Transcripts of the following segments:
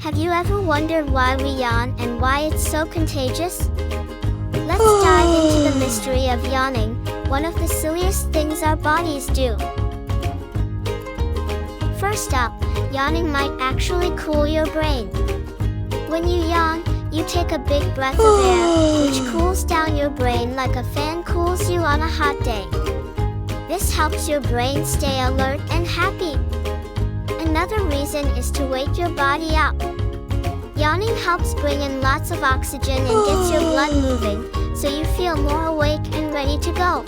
Have you ever wondered why we yawn and why it's so contagious? Let's dive into the mystery of yawning, one of the silliest things our bodies do. First up, yawning might actually cool your brain. When you yawn, you take a big breath of air, which cools down your brain like a fan cools you on a hot day. This helps your brain stay alert and happy. Another reason is to wake your body up. Yawning helps bring in lots of oxygen and gets your blood moving, so you feel more awake and ready to go.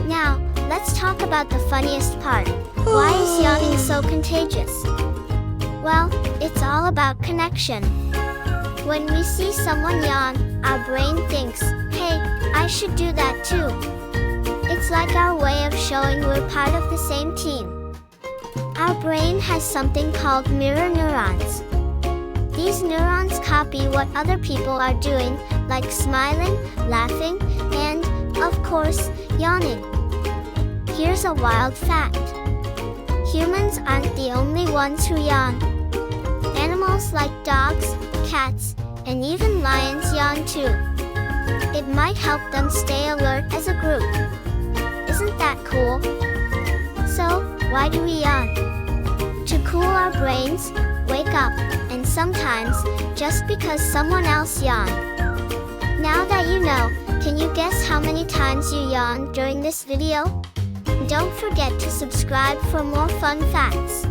Now, let's talk about the funniest part. Why is yawning so contagious? Well, it's all about connection. When we see someone yawn, our brain thinks, hey, I should do that too. It's like our way of showing we're part of the same team. Our brain has something called mirror neurons. These neurons copy what other people are doing, like smiling, laughing, and, of course, yawning. Here's a wild fact. Humans aren't the only ones who yawn. Animals like dogs, cats, and even lions yawn too. It might help them stay alert as a group. Isn't that cool? So, why do we yawn? To cool our brains, wake up, and sometimes, just because someone else yawned. Now that you know, can you guess how many times you yawned during this video? Don't forget to subscribe for more fun facts.